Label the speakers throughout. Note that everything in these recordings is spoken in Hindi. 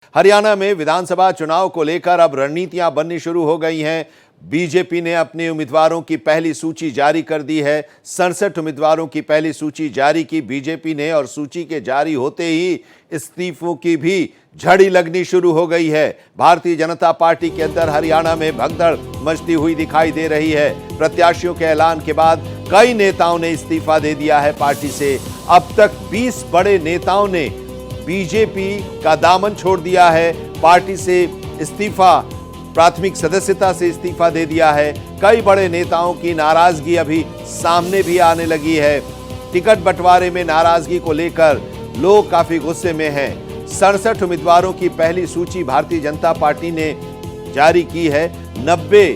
Speaker 1: हरियाणा में विधानसभा चुनाव को लेकर अब रणनीतियां बननी शुरू हो गई हैं। बीजेपी ने अपने उम्मीदवारों की पहली सूची जारी कर दी है। 67 उम्मीदवारों की पहली सूची जारी की बीजेपी ने और सूची के जारी होते ही इस्तीफों की भी झड़ी लगनी शुरू हो गई है। भारतीय जनता पार्टी के अंदर हरियाणा में भगदड़ मचती हुई दिखाई दे रही है। प्रत्याशियों के ऐलान के बाद कई नेताओं ने इस्तीफा दे दिया है पार्टी से। अब तक 20 बड़े नेताओं ने बीजेपी का दामन छोड़ दिया है, पार्टी से इस्तीफा, प्राथमिक सदस्यता से इस्तीफा दे दिया है। कई बड़े नेताओं की नाराजगी अभी सामने भी आने लगी है। टिकट बंटवारे में नाराजगी को लेकर लोग काफी गुस्से में हैं। 67 उम्मीदवारों की पहली सूची भारतीय जनता पार्टी ने जारी की है। 90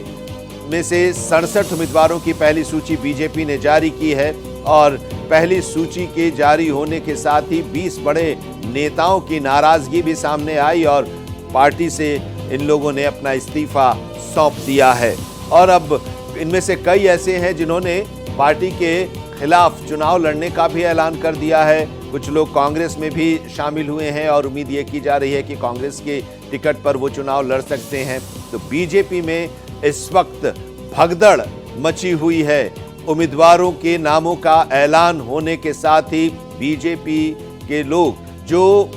Speaker 1: में से 67 उम्मीदवारों की पहली सूची बीजेपी ने जारी की है और पहली सूची के जारी होने के साथ ही 20 बड़े नेताओं की नाराजगी भी सामने आई और पार्टी से इन लोगों ने अपना इस्तीफा सौंप दिया है। और अब इनमें से कई ऐसे हैं जिन्होंने पार्टी के खिलाफ चुनाव लड़ने का भी ऐलान कर दिया है। कुछ लोग कांग्रेस में भी शामिल हुए हैं और उम्मीद ये की जा रही है कि कांग्रेस के टिकट पर वो चुनाव लड़ सकते हैं। तो बीजेपी में इस वक्त भगदड़ मची हुई है। उम्मीदवारों के नामों का ऐलान होने के साथ ही बीजेपी के लोग जो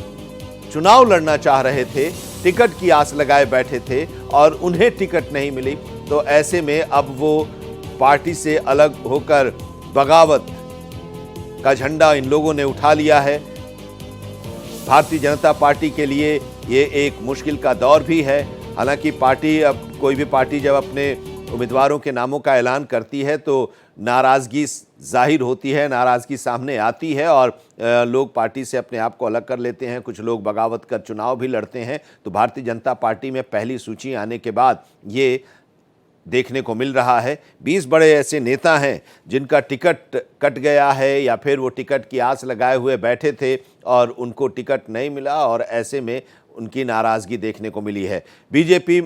Speaker 1: चुनाव लड़ना चाह रहे थे, टिकट की आस लगाए बैठे थे और उन्हें टिकट नहीं मिली, तो ऐसे में अब वो पार्टी से अलग होकर बगावत का झंडा इन लोगों ने उठा लिया है। भारतीय जनता पार्टी के लिए ये एक मुश्किल का दौर भी है। हालांकि पार्टी, अब कोई भी पार्टी जब अपने उम्मीदवारों के नामों का ऐलान करती है तो नाराजगी जाहिर होती है, नाराजगी सामने आती है और लोग पार्टी से अपने आप को अलग कर लेते हैं। कुछ लोग बगावत कर चुनाव भी लड़ते हैं। तो भारतीय जनता पार्टी में पहली सूची आने के बाद ये देखने को मिल रहा है। 20 बड़े ऐसे नेता हैं जिनका टिकट कट गया है या फिर वो टिकट की आस लगाए हुए बैठे थे और उनको टिकट नहीं मिला और ऐसे में उनकी नाराजगी देखने को मिली है। बीजेपी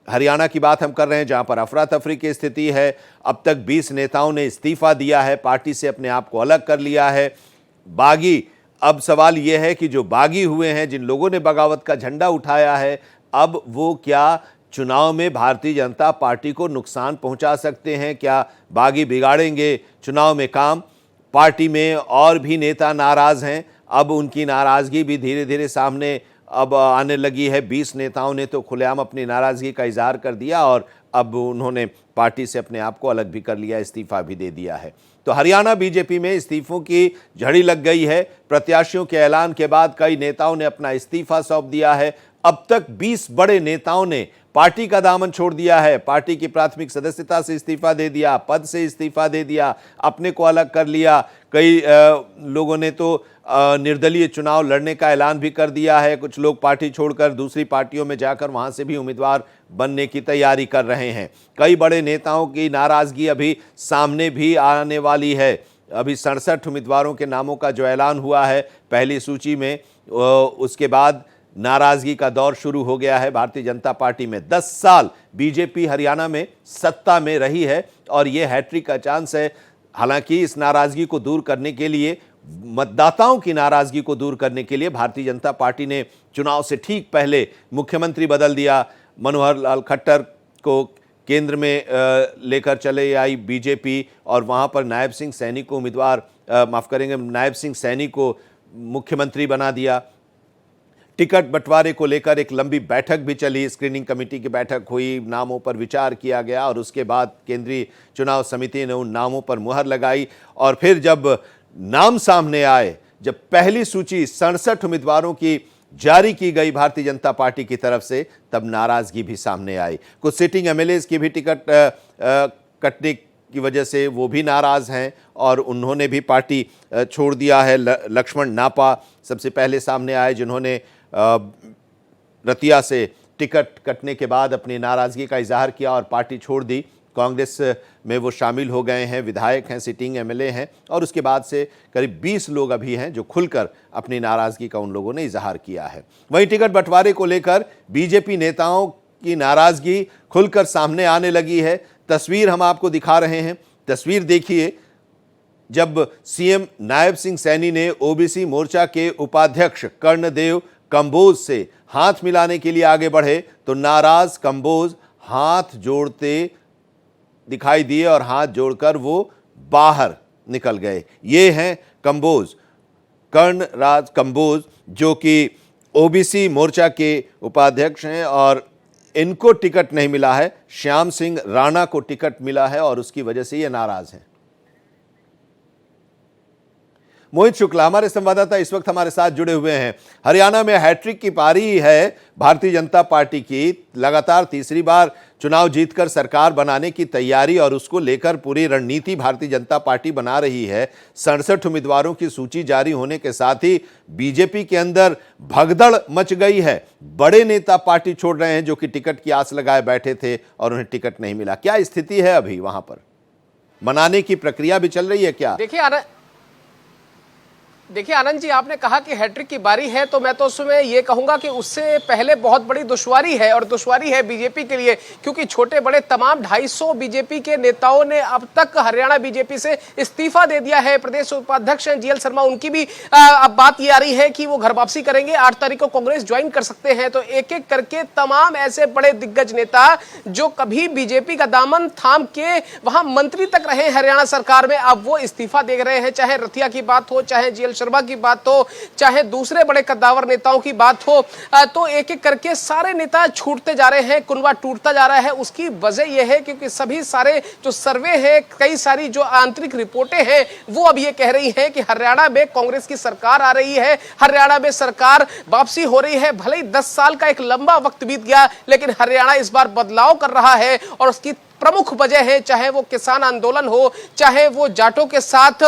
Speaker 1: हरियाणा की बात हम कर रहे हैं, जहां पर अफरा तफरी की स्थिति है। अब तक 20 नेताओं ने इस्तीफा दिया है, पार्टी से अपने आप को अलग कर लिया है। बागी, अब सवाल यह है कि जो बागी हुए हैं, जिन लोगों ने बगावत का झंडा उठाया है, अब वो क्या चुनाव में भारतीय जनता पार्टी को नुकसान पहुंचा सकते हैं? क्या बागी बिगाड़ेंगे चुनाव में काम? पार्टी में और भी नेता नाराज हैं। अब उनकी नाराजगी भी धीरे धीरे सामने अब आने लगी है। 20 नेताओं ने तो खुलेआम अपनी नाराजगी का इजहार कर दिया और अब उन्होंने पार्टी से अपने आप को अलग भी कर लिया, इस्तीफा भी दे दिया है। तो हरियाणा बीजेपी में इस्तीफों की झड़ी लग गई है। प्रत्याशियों के ऐलान के बाद कई नेताओं ने अपना इस्तीफा सौंप दिया है। अब तक 20 बड़े नेताओं ने पार्टी का दामन छोड़ दिया है। पार्टी की प्राथमिक सदस्यता से इस्तीफा दे दिया, पद से इस्तीफा दे दिया, अपने को अलग कर लिया। कई लोगों ने तो निर्दलीय चुनाव लड़ने का ऐलान भी कर दिया है। कुछ लोग पार्टी छोड़कर दूसरी पार्टियों में जाकर वहां से भी उम्मीदवार बनने की तैयारी कर रहे हैं। कई बड़े नेताओं की नाराजगी अभी सामने भी आने वाली है। अभी 67 उम्मीदवारों के नामों का जो ऐलान हुआ है पहली सूची में, उसके बाद नाराजगी का दौर शुरू हो गया है भारतीय जनता पार्टी में। 10 साल बीजेपी हरियाणा में सत्ता में रही है और यह हैट्रिक का चांस है। हालांकि इस नाराजगी को दूर करने के लिए, मतदाताओं की नाराजगी को दूर करने के लिए भारतीय जनता पार्टी ने चुनाव से ठीक पहले मुख्यमंत्री बदल दिया। मनोहर लाल खट्टर को केंद्र में लेकर चले आई बीजेपी और वहां पर नायब सिंह सैनी को नायब सिंह सैनी को मुख्यमंत्री बना दिया। टिकट बंटवारे को लेकर एक लंबी बैठक भी चली, स्क्रीनिंग कमेटी की बैठक हुई, नामों पर विचार किया गया और उसके बाद केंद्रीय चुनाव समिति ने उन नामों पर मुहर लगाई। और फिर जब नाम सामने आए, जब पहली सूची 67 उम्मीदवारों की जारी की गई भारतीय जनता पार्टी की तरफ से, तब नाराजगी भी सामने आई। कुछ सिटिंग एमएलएज की भी टिकट कटने की वजह से वो भी नाराज हैं और उन्होंने भी पार्टी छोड़ दिया है। लक्ष्मण नापा सबसे पहले सामने आए, जिन्होंने रतिया से टिकट कटने के बाद अपनी नाराजगी का इजहार किया और पार्टी छोड़ दी। कांग्रेस में वो शामिल हो गए हैं, विधायक हैं, सिटिंग एमएलए हैं और उसके बाद से करीब 20 लोग अभी हैं जो खुलकर अपनी नाराजगी का उन लोगों ने इजहार किया है। वहीं टिकट बंटवारे को लेकर बीजेपी नेताओं की नाराजगी खुलकर सामने आने लगी है। तस्वीर हम आपको दिखा रहे हैं। तस्वीर देखिए, जब सीएम नायब सिंह सैनी ने ओबीसी मोर्चा के उपाध्यक्ष कर्णदेव कंबोज से हाथ मिलाने के लिए आगे बढ़े तो नाराज कंबोज हाथ जोड़ते दिखाई दिए और हाथ जोड़कर वो बाहर निकल गए। ये हैं कंबोज, कर्णराज कंबोज, जो कि ओबीसी मोर्चा के उपाध्यक्ष हैं और इनको टिकट नहीं मिला है, श्याम सिंह राणा को टिकट मिला है और उसकी वजह से ये नाराज हैं। मोहित शुक्ला हमारे संवाददाता इस वक्त हमारे साथ जुड़े हुए हैं। हरियाणा में हैट्रिक की पारी है भारतीय जनता पार्टी की, लगातार तीसरी बार चुनाव जीतकर सरकार बनाने की तैयारी और उसको लेकर पूरी रणनीति भारतीय जनता पार्टी बना रही है। 67 उम्मीदवारों की सूची जारी होने के साथ ही बीजेपी के अंदर भगदड़ मच गई है। बड़े नेता पार्टी छोड़ रहे हैं जो कि टिकट की आस लगाए बैठे थे और उन्हें टिकट नहीं मिला। क्या स्थिति है अभी वहां पर? मनाने की प्रक्रिया भी चल रही है क्या?
Speaker 2: देखिए आनंद जी, आपने कहा कि हैट्रिक की बारी है, तो मैं तो उसमें ये कहूंगा कि उससे पहले बहुत बड़ी दुश्वारी है, और दुश्वारी है बीजेपी के लिए, क्योंकि छोटे बड़े तमाम 250 बीजेपी के नेताओं ने अब तक हरियाणा बीजेपी से इस्तीफा दे दिया है। प्रदेश उपाध्यक्ष हैं जीएल शर्मा, उनकी भी अब बात ये आ रही है कि वो घर वापसी करेंगे, 8 तारीख को कांग्रेस ज्वाइन कर सकते हैं। तो एक एक करके तमाम ऐसे बड़े दिग्गज नेता जो कभी बीजेपी का दामन थाम के वहां मंत्री तक रहे हरियाणा सरकार में, अब वो इस्तीफा दे रहे हैं। चाहे रथिया की बात हो, चाहे जीएल शर्मा की बात हो, चाहे दूसरे बड़े कद्दावर नेताओं की बात हो, तो एक एक करके सारे नेता छूटते जा रहे हैं, कुनबा टूटता जा रहा है। उसकी वजह यह है क्योंकि सभी सारे जो सर्वे है, कई सारी जो आंतरिक रिपोर्टें हैं, वो अब ये कह रही हैं कि हरियाणा में कांग्रेस की सरकार आ रही है, हरियाणा में सरकार वापसी हो रही है। भले ही 10 साल का एक लंबा वक्त बीत गया, लेकिन हरियाणा इस बार बदलाव कर रहा है और उसकी प्रमुख वजह है, चाहे वो किसान आंदोलन हो, चाहे वो जाटों के साथ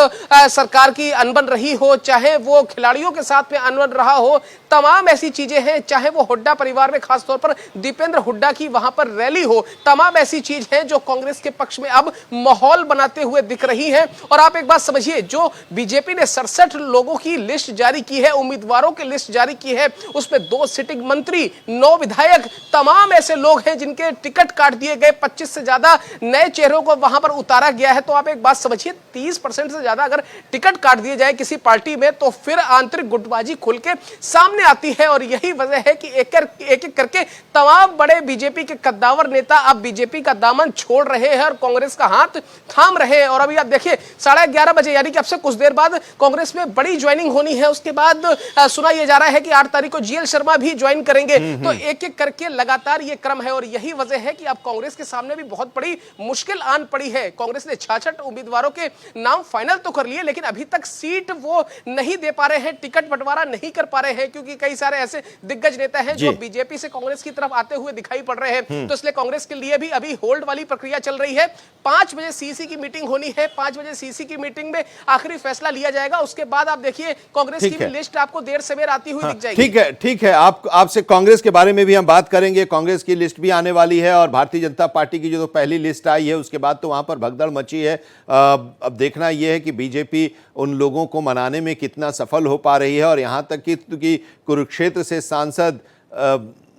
Speaker 2: सरकार की अनबन रही हो, चाहे वो खिलाड़ियों के साथ में अनबन रहा हो, तमाम ऐसी चीजें हैं, चाहे वो हुड्डा परिवार में खासतौर पर दीपेंद्र हुड्डा की वहां पर रैली हो, तमाम ऐसी चीज है जो कांग्रेस के पक्ष में अब माहौल बनाते हुए दिख रही है। और आप एक बात समझिए, जो बीजेपी ने 67 लोगों की लिस्ट जारी की है, उम्मीदवारों की लिस्ट जारी की है, उसमें 2 सिटिंग मंत्री, 9 विधायक, तमाम ऐसे लोग हैं जिनके टिकट काट दिए गए, 25 से ज्यादा नए चेहरों को वहां पर उतारा गया है। तो आप एक बात समझिए, 30% से ज्यादा अगर टिकट काट दिए जाए किसी पार्टी में, तो फिर आंतरिक गुटबाजी खुल के सामने आती है। और यही वजह है कि एक एक करके तमाम बड़े बीजेपी के कद्दावर नेता अब बीजेपी का दामन छोड़ रहे हैं और कांग्रेस का हाथ थाम रहे हैं। और अभी आप देखिए 11:30 बजे, यानी कि अब से कुछ देर बाद कांग्रेस में बड़ी ज्वाइनिंग होनी है। उसके बाद सुना यह जा रहा है कि 8 तारीख को जीएल शर्मा भी ज्वाइन करेंगे। तो एक एक करके लगातार ये क्रम है और यही वजह है कि अब कांग्रेस के सामने भी बहुत बड़ी मुश्किल आन पड़ी है। कांग्रेस ने 66 उम्मीदवारों के नाम फाइनल तो कर लिए, लेकिन अभी तक सीट वो नहीं दे पा रहे हैं, टिकट बंटवारा नहीं कर पा रहे हैं, क्योंकि कई सारे ऐसे दिग्गज नेता हैं जो बीजेपी से कांग्रेस की तरफ आते हुए दिखाई पड़ रहे हैं। तो इसलिए कांग्रेस के लिए भी अभी होल्ड वाली प्रक्रिया चल रही है। 5 बजे सीसी की मीटिंग होनी है, 5 बजे सीसी की मीटिंग में आखिरी फैसला लिया जाएगा। उसके बाद आप देखिए कांग्रेस की भी लिस्ट आपको देर सवेर आती हुई दिख जाएगी।
Speaker 1: ठीक है, आपसे कांग्रेस के बारे में भी हम बात करेंगे। कांग्रेस की लिस्ट भी आने वाली है और भारतीय जनता पार्टी की जो पहली लिस्ट आई है उसके बाद तो वहां पर भगदड़ मची है। अब देखना यह है कि बीजेपी उन लोगों को मनाने में कितना सफल हो पा रही है। और यहां तक कि कुरुक्षेत्र से सांसद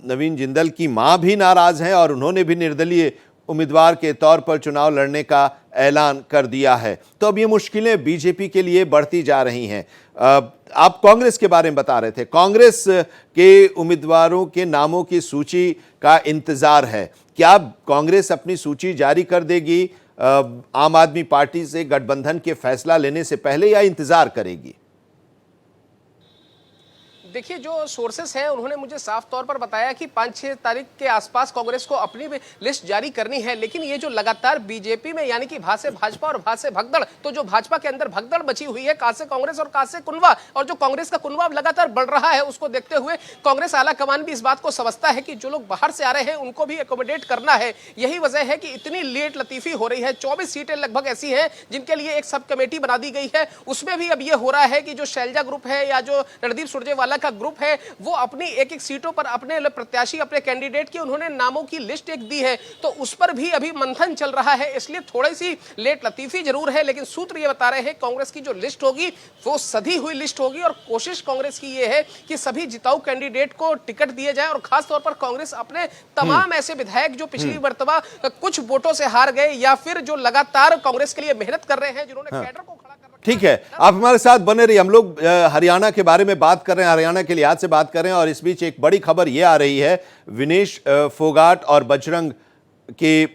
Speaker 1: नवीन जिंदल की मां भी नाराज हैं और उन्होंने भी निर्दलीय उम्मीदवार के तौर पर चुनाव लड़ने का ऐलान कर दिया है। तो अब ये मुश्किलें बीजेपी के लिए बढ़ती जा रही हैं। आप कांग्रेस के बारे में बता रहे थे, कांग्रेस के उम्मीदवारों के नामों की सूची का इंतजार है। क्या कांग्रेस अपनी सूची जारी कर देगी आम आदमी पार्टी से गठबंधन के फैसला लेने से पहले, या इंतजार करेगी?
Speaker 2: देखिए, जो सोर्सेस हैं उन्होंने मुझे साफ तौर पर बताया कि 5-6 तारीख के आसपास कांग्रेस को अपनी लिस्ट जारी करनी है। लेकिन ये जो लगातार बीजेपी में, यानी कि भासे भाजपा और भासे भगदड़, तो जो भाजपा के अंदर भगदड़ बची हुई है, कासे कांग्रेस और कासे कुनवा, और जो कांग्रेस का कुनवा लगातार बढ़ रहा है, उसको देखते हुए कांग्रेस आला कमान भी इस बात को समझता है कि जो लोग बाहर से आ रहे हैं उनको भी एकोमोडेट करना है। यही वजह है कि इतनी लेट लतीफी हो रही है। 24 सीटें लगभग ऐसी हैं जिनके लिए एक सब कमेटी बना दी गई है। उसमें भी अब ये हो रहा है कि जो शैलजा ग्रुप है या जो रणदीप सुरजेवाला का ग्रुप है, वो अपनी एक एक सीटों पर अपने प्रत्याशी, अपने कैंडिडेट की उन्होंने नामों की लिस्ट एक दी है। तो उस पर भी अभी मंथन चल रहा है, इसलिए थोड़ी सी लेट लतीफी जरूर है। लेकिन सूत्र ये बता रहे हैं कांग्रेस की जो लिस्ट होगी वो सधी हुई लिस्ट होगी और कोशिश कांग्रेस की ये है कि सभी जिताऊ कैंडिडेट को टिकट दिए जाए। और खासतौर पर कांग्रेस अपने तमाम ऐसे विधायक जो पिछली मर्तबा कुछ वोटों से हार गए या फिर जो लगातार कांग्रेस के लिए मेहनत कर रहे हैं, जिन्होंने कैडर को खड़ा कर
Speaker 1: ठीक है, आप हमारे साथ बने रहिए। हम लोग हरियाणा के बारे में बात कर रहे हैं, हरियाणा के लिहाज से बात कर रहे हैं, और इस बीच एक बड़ी खबर यह आ रही है विनेश फोगाट और बजरंग के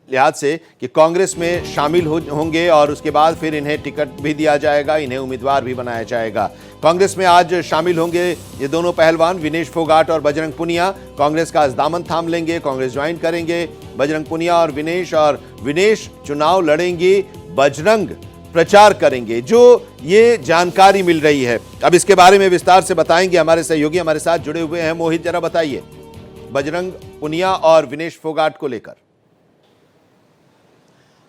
Speaker 1: लिहाज से कि कांग्रेस में शामिल होंगे और उसके बाद फिर इन्हें टिकट भी दिया जाएगा, इन्हें उम्मीदवार भी बनाया जाएगा। कांग्रेस में आज शामिल होंगे ये दोनों पहलवान, विनेश फोगाट और बजरंग पुनिया। कांग्रेस का दामन थाम लेंगे, कांग्रेस ज्वाइन करेंगे बजरंग पुनिया और विनेश चुनाव लड़ेंगी, बजरंग प्रचार करेंगे, जो ये जानकारी मिल रही है। अब इसके बारे में विस्तार से बताएंगे हमारे सहयोगी हमारे साथ जुड़े हुए हैं। मोहित, जरा बताइए बजरंग पुनिया और विनेश फोगाट को लेकर।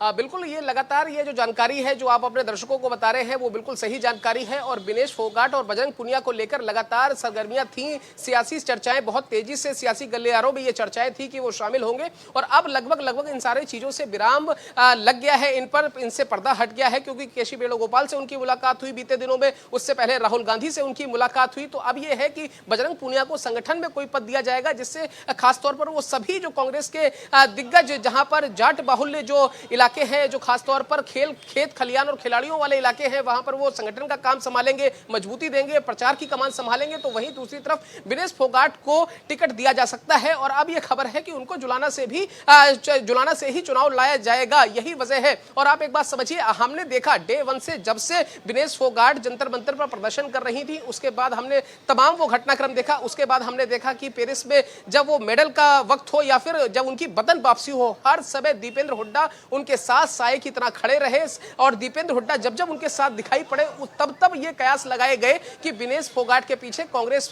Speaker 2: बिल्कुल, ये लगातार ये जो जानकारी है जो आप अपने दर्शकों को बता रहे हैं वो बिल्कुल सही जानकारी है, और विनेश फोगाट और बजरंग पुनिया को लेकर लगातार सरगर्मियां थी, सियासी चर्चाएं बहुत तेजी से सियासी गलियारों में ये चर्चाएं थी कि वो शामिल होंगे, और अब लगभग इन सारी चीजों से विराम लग गया है, इन पर इनसे पर्दा हट गया है, क्योंकि केसी वेणुगोपाल से उनकी मुलाकात हुई बीते दिनों में, उससे पहले राहुल गांधी से उनकी मुलाकात हुई। तो अब यह है कि बजरंग पुनिया को संगठन में कोई पद दिया जाएगा, जिससे खासतौर पर वो सभी जो कांग्रेस के दिग्गज, जहां पर जाट बाहुल्य जो इलाके हैं, जो खासतौर पर खेत खलियान और खिलाड़ियों वाले इलाके हैं, वहां पर वो संगठन का काम संभालेंगे, मजबूती देंगे, प्रचार की कमान संभालेंगे। तो वहीं दूसरी तरफ विनेश फोगाट को टिकट दिया जा सकता है, और अब यह खबर है कि उनको जुलाना से ही चुनाव लाया जाएगा, यही वजह है। और आप एक बात समझिए, हमने देखा डे वन से, जब से विनेश फोगाट जंतर मंतर पर प्रदर्शन कर रही थी, उसके बाद हमने तमाम वो घटनाक्रम देखा। उसके बाद हमने देखा कि पेरिस में जब वो मेडल का वक्त हो या फिर जब उनकी वतन वापसी हो, हर समय दीपेंद्र हुड्डा उनके साथ साए की तरह खड़े रहे, और दीपेंद्र हुड्डा जब उनके साथ दिखाई पड़े तब ये कयास लगाए गए कि विनेश फोगाट के पीछे कांग्रेस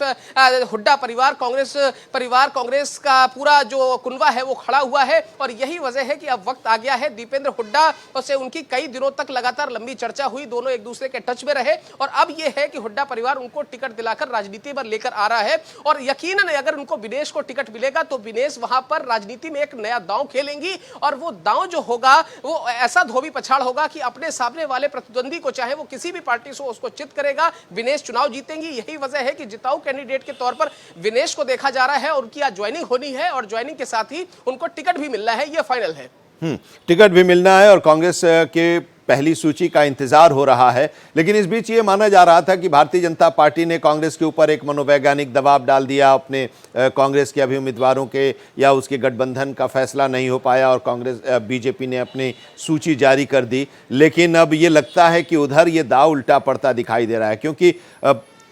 Speaker 2: हुड्डा परिवार, कांग्रेस का पूरा जो कुनवा है वो खड़ा हुआ है। और यही वजह है कि अब वक्त आ गया है। दीपेंद्र हुड्डा से उनकी कई दिनों तक लगातार लंबी चर्चा हुई, दोनों एक दूसरे के टच में रहे, और अब यह है कि हुड्डा परिवार उनको टिकट दिलाकर राजनीति पर लेकर आ रहा है। और यकीनन अगर उनको विनेश को टिकट मिलेगा तो विनेश वहां पर राजनीति में एक नया दांव खेलेंगी, और वो दांव जो होगा वो ऐसा धोबी पछाड़ होगा कि अपने सामने वाले प्रतिद्वंदी को, चाहे वो किसी भी पार्टी से, उसको चित करेगा। विनेश चुनाव जीतेंगी। यही वजह है कि जिताऊ कैंडिडेट के तौर पर विनेश को देखा जा रहा है, और उनकी आज ज्वाइनिंग होनी है, और ज्वाइनिंग के साथ ही उनको टिकट भी मिलना है, यह फाइनल है।
Speaker 1: टिकट भी मिलना है और कांग्रेस के पहली सूची का इंतजार हो रहा है। लेकिन इस बीच ये माना जा रहा था कि भारतीय जनता पार्टी ने कांग्रेस के ऊपर एक मनोवैज्ञानिक दबाव डाल दिया, अपने कांग्रेस के अभी उम्मीदवारों के या उसके गठबंधन का फैसला नहीं हो पाया, और कांग्रेस बीजेपी ने अपनी सूची जारी कर दी। लेकिन अब ये लगता है कि उधर ये दाव उल्टा पड़ता दिखाई दे रहा है, क्योंकि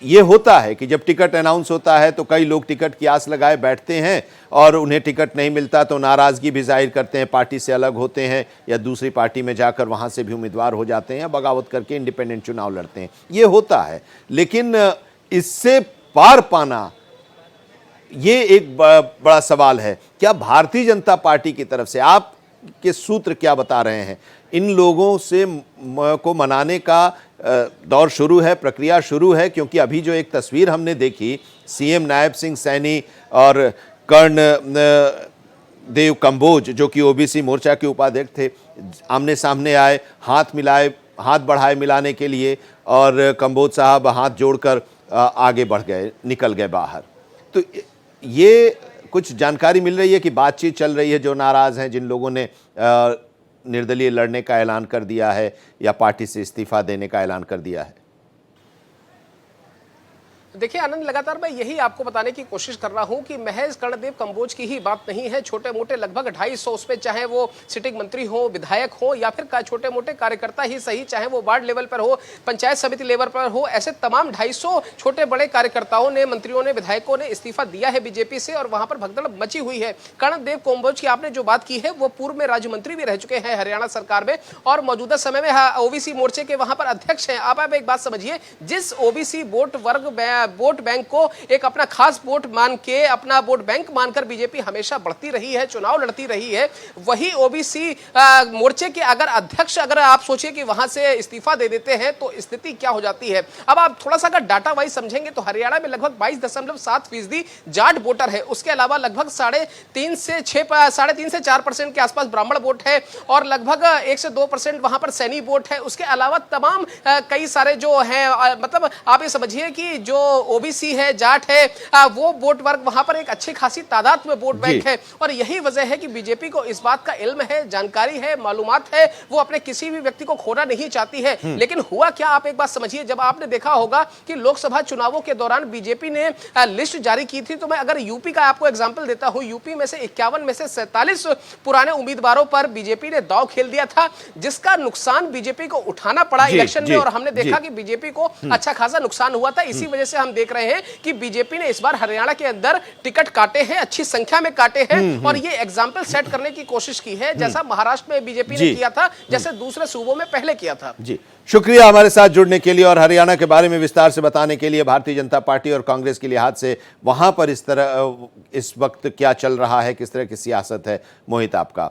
Speaker 1: ये होता है कि जब टिकट अनाउंस होता है तो कई लोग टिकट की आस लगाए बैठते हैं, और उन्हें टिकट नहीं मिलता तो नाराज़गी भी जाहिर करते हैं, पार्टी से अलग होते हैं या दूसरी पार्टी में जाकर वहाँ से भी उम्मीदवार हो जाते हैं, बगावत करके इंडिपेंडेंट चुनाव लड़ते हैं। ये होता है, लेकिन इससे पार पाना ये एक बड़ा सवाल है। क्या भारतीय जनता पार्टी की तरफ से आपके सूत्र क्या बता रहे हैं? इन लोगों से को मनाने का दौर शुरू है, प्रक्रिया शुरू है, क्योंकि अभी जो एक तस्वीर हमने देखी, सीएम नायब सिंह सैनी और कर्ण देव कंबोज जो कि ओबीसी मोर्चा के उपाध्यक्ष थे, आमने सामने आए, हाथ बढ़ाए मिलाने के लिए, और कंबोज साहब हाथ जोड़कर आगे बढ़ गए, निकल गए बाहर। तो ये कुछ जानकारी मिल रही है कि बातचीत चल रही है, जो नाराज़ हैं, जिन लोगों ने निर्दलीय लड़ने का ऐलान कर दिया है या पार्टी से इस्तीफा देने का ऐलान कर दिया है।
Speaker 2: देखिए आनंद, लगातार मैं यही आपको बताने की कोशिश कर रहा हूं कि महज कर्णदेव कंबोज की ही बात नहीं है। छोटे मोटे लगभग 250 उसमें, चाहे वो सिटिंग मंत्री हो, विधायक हो, या फिर छोटे मोटे कार्यकर्ता ही सही, चाहे वो वार्ड लेवल पर हो, पंचायत समिति लेवल पर हो, ऐसे तमाम 250 छोटे बड़े कार्यकर्ताओं ने, मंत्रियों ने, विधायकों ने इस्तीफा दिया है बीजेपी से, और वहां पर भगदड़ मची हुई है। कर्णदेव कंबोज की आपने जो बात की है, वो पूर्व में राज्य मंत्री भी रह चुके हैं हरियाणा सरकार में, और मौजूदा समय में ओबीसी मोर्चे के वहां पर अध्यक्ष हैं। आप एक बात समझिए, जिस ओबीसी वोट बैंक को एक अपना खास वोट मान के, अपना वोट बैंक मानकर बीजेपी हमेशा बढ़ती रही है, चुनाव लड़ती रही है, वही ओबीसी मोर्चे के अगर अध्यक्ष, अगर आप सोचिए कि वहां से इस्तीफा दे देते हैं तो स्थिति क्या हो जाती है। अब आप थोड़ा सा अगर डाटा वाइज समझेंगे तो हरियाणा में लगभग 22.7% जाट वोटर है, उसके अलावा लगभग 3.5 से 4% के आसपास ब्राह्मण वोट है, और लगभग 1 से 2% वहां पर सैनी वोट है। उसके अलावा तमाम कई सारे जो हैं, मतलब आप ये समझिए कि जो ओबीसी है, जाट है, वो वोट वर्ग वहां पर एक अच्छी खासी तादाद में वोट बैंक है। और यही वजह है कि बीजेपी को इस बात का इल्म है, जानकारी है, मालूमात है, वो अपने किसी भी व्यक्ति को खोना नहीं चाहती है। लेकिन हुआ क्या, आप एक बात समझिए, जब आपने देखा होगा कि लोकसभा चुनावों के दौरान बीजेपी ने लिस्ट जारी की थी, तो मैं अगर यूपी का आपको एग्जांपल देता हूं, यूपी में से 51 में से 47 पुराने उम्मीदवारों पर बीजेपी ने दांव खेल दिया था, जिसका नुकसान बीजेपी को उठाना पड़ा इलेक्शन में। और हमने देखा कि बीजेपी को अच्छा खासा नुकसान हुआ था। इसी वजह से हम देख रहे हैं कि बीजेपी ने इस बार हरियाणा के अंदर टिकट काटे हैं, अच्छी संख्या में काटे हैं, और ये एग्जाम्पल सेट करने की कोशिश की है, जैसा महाराष्ट्र में बीजेपी ने किया था, जैसे दूसरे सूबों में पहले किया था।
Speaker 1: जी, शुक्रिया हमारे साथ जुड़ने के लिए और हरियाणा के बारे में विस्तार से बताने के लिए। भारतीय जनता पार्टी और कांग्रेस के लिहाज से वहां पर इस वक्त क्या चल रहा है, किस तरह की सियासत है, मोहित आपका